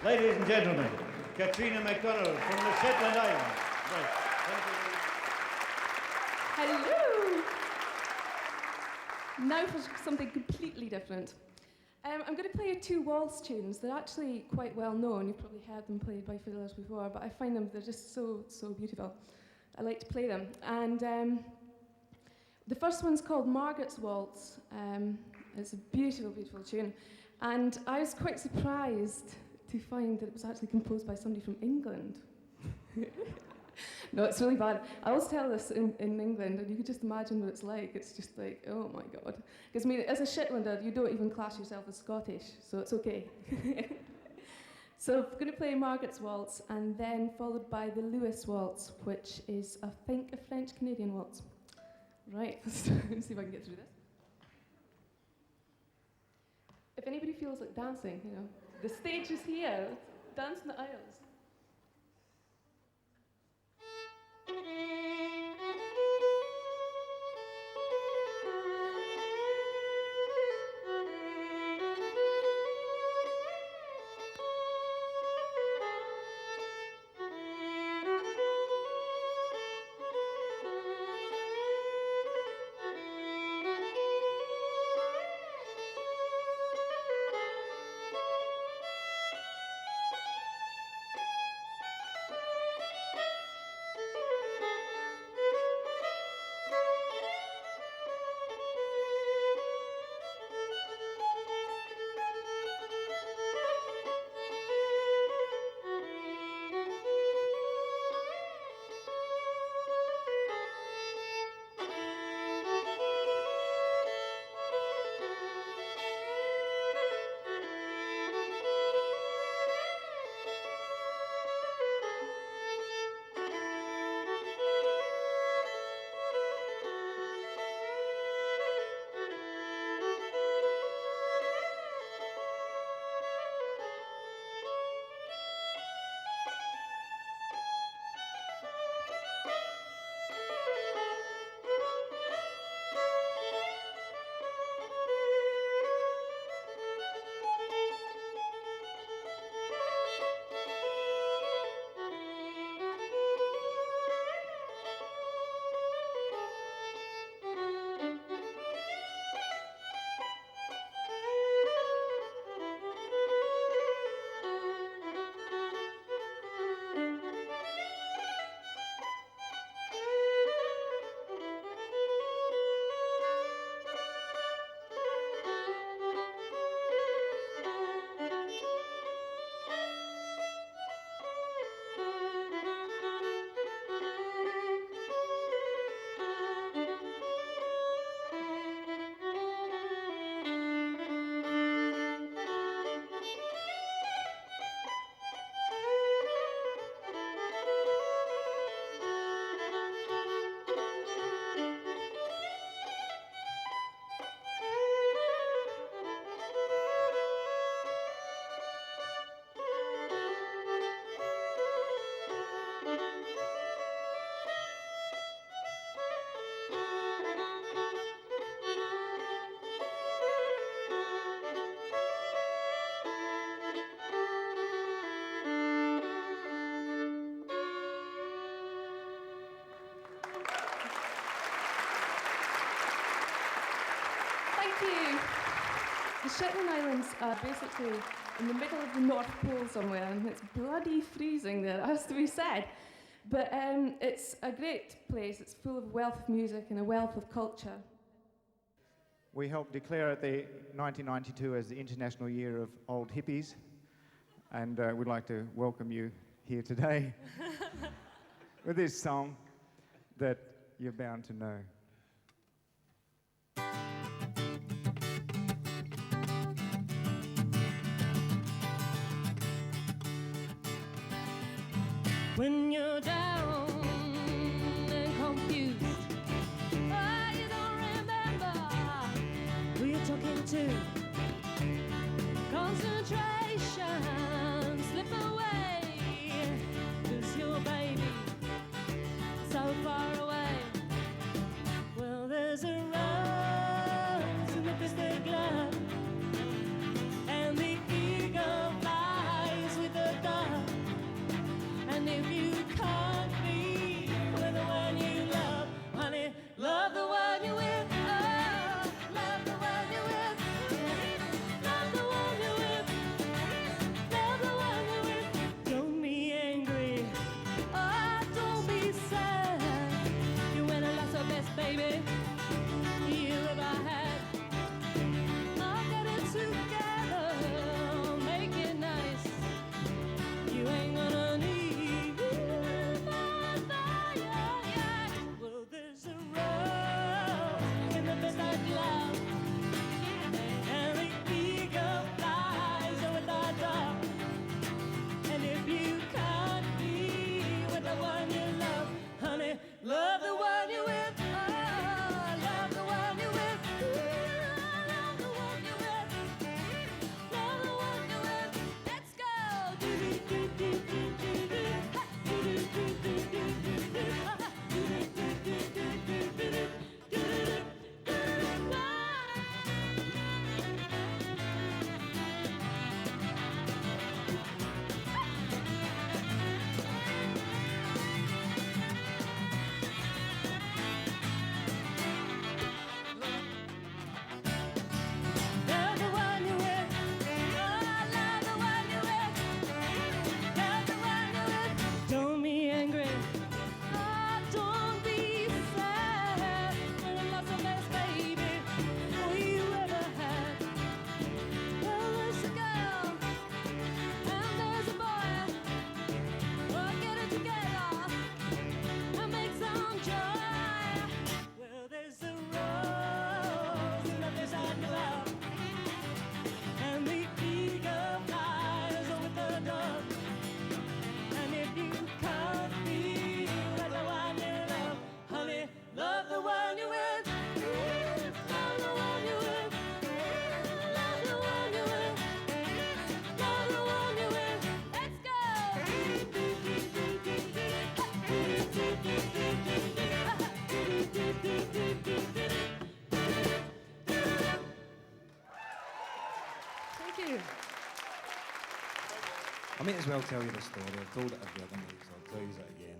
Ladies and gentlemen, Katrina MacDonald from the Shetland Islands. Right. Thank you. Hello! Now for something completely different. I'm going to play you two waltz tunes. They're actually quite well known. You've probably heard them played by fiddlers before, but I find they're just so beautiful. I like to play them. And the first one's called Margaret's Waltz. It's a beautiful, beautiful tune. And I was quite surprised to find that it was actually composed by somebody from England. No, it's really bad. I always tell this in England, and you can just imagine what it's like. It's just like, oh my God. Because, I mean, as a Shetlander, you don't even class yourself as Scottish, so it's okay. So I'm going to play Margaret's Waltz, and then followed by the Lewis Waltz, which is, I think, a French-Canadian waltz. Right, let's see if I can get through this. If anybody feels like dancing, you know, the stage is here. Dance in the aisles. The Shetland Islands are basically in the middle of the North Pole somewhere, and it's bloody freezing there, it has to be said. But it's a great place. It's full of wealth of music and a wealth of culture. We helped declare it the 1992 as the International Year of Old Hippies, and we'd like to welcome you here today with this song that you're bound to know. When you're down and confused, oh, you don't remember who you're talking to. Concentration slip away, 'cause your baby so far away. Well, there's a rose in the pistol glove, and the eagle flies with I might as well tell you the story. I've told it every other night, so I'll tell you it again.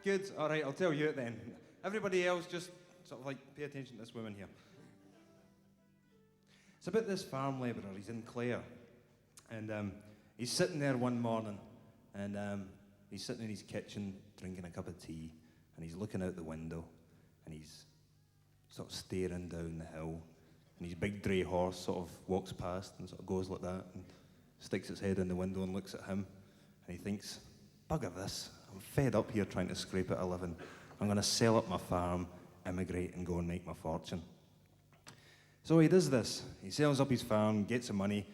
Good, all right, I'll tell you it then. Everybody else just sort of like pay attention to this woman here. It's about this farm labourer, he's in Clare. And he's sitting there one morning, and he's sitting in his kitchen drinking a cup of tea, and he's looking out the window, and he's sort of staring down the hill, and his big grey horse sort of walks past and sort of goes like that, and sticks its head in the window and looks at him, and he thinks, bugger this, I'm fed up here trying to scrape at a living. I'm going to sell up my farm, immigrate, and go and make my fortune. So he does this. He sells up his farm, gets the money,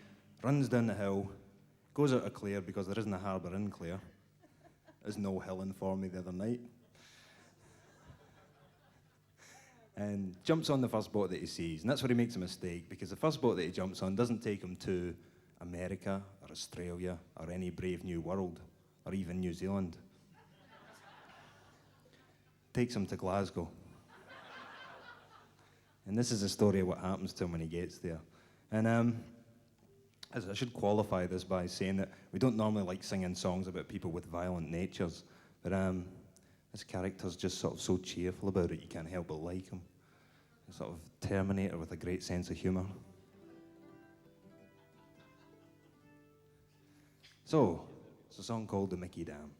runs down the hill, goes out of Clare because there isn't a harbour in Clare. There's no hill informed me the other night. And jumps on the first boat that he sees. And that's where he makes a mistake, because the first boat that he jumps on doesn't take him to America or Australia or any brave new world or even New Zealand. Takes him to Glasgow. And this is the story of what happens to him when he gets there. And as I should qualify this by saying that we don't normally like singing songs about people with violent natures, but this character's just sort of so cheerful about it, you can't help but like him. A sort of Terminator with a great sense of humour. So, it's a song called The Mickey Dam.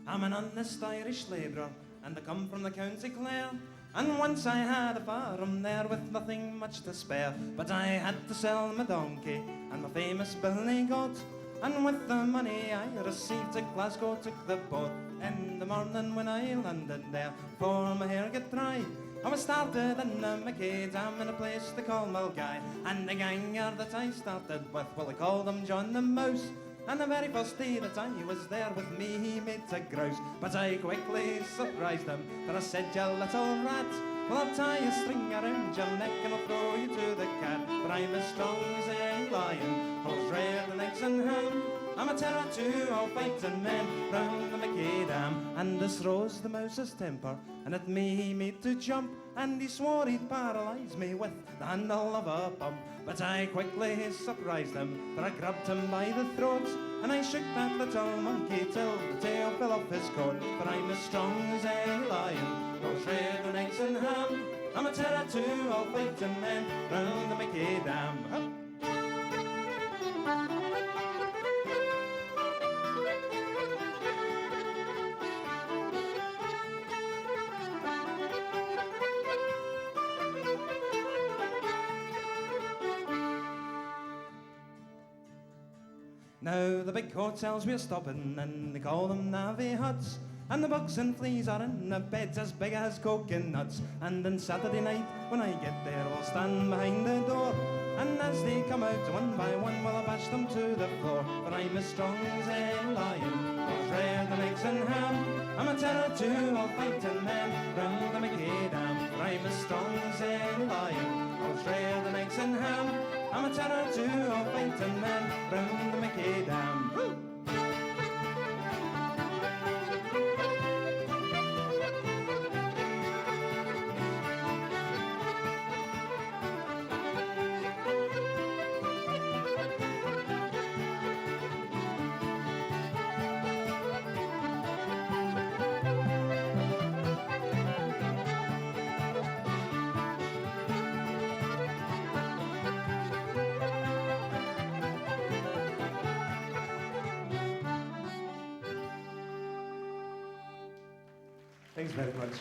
I'm an honest Irish labourer, and I come from the County Clare. And once I had a farm there with nothing much to spare, but I had to sell my donkey and my famous billy goat. And with the money I received to Glasgow took the boat. In the morning when I landed there, before my hair got dry, I was started in the Mickey Dam in a place they call Mulgai. And the ganger that I started with, well, they called him John the Mouse. And the very first day that I was there with me, he made a grouse. But I quickly surprised him, for I said, you little rat, well, I'll tie a string around your neck and I'll throw you to the cat. But I'm as strong as a lion, horse reared and eggs and ham. I'm a terror to all fighting men round the Mickey Dam. And this rose the mouse's temper, and at me he made to jump, and he swore he'd paralyse me with the handle of a pump. But I quickly surprised him, for I grabbed him by the throat, and I shook that little monkey till the tail fell off his coat. For I'm as strong as a lion, horse reared and eggs and ham. I'm a terror to all fighting men round the Mickey Dam. Hup. Now the big hotels we're stopping in, they call them Navy huts. And the bugs and fleas are in the beds as big as coconuts. And on Saturday night when I get there, I'll stand behind the door. And as they come out one by one, well, I'll bash them to the floor. For I'm as strong as a lion, horse reared and eggs and ham. I'm a terror to all fighting men round the Mickey Dam. For I'm as strong as a lion, horse reared and eggs and ham. I'm a terror to all fighting men round the Mickey Dam. Woo! Thanks very much.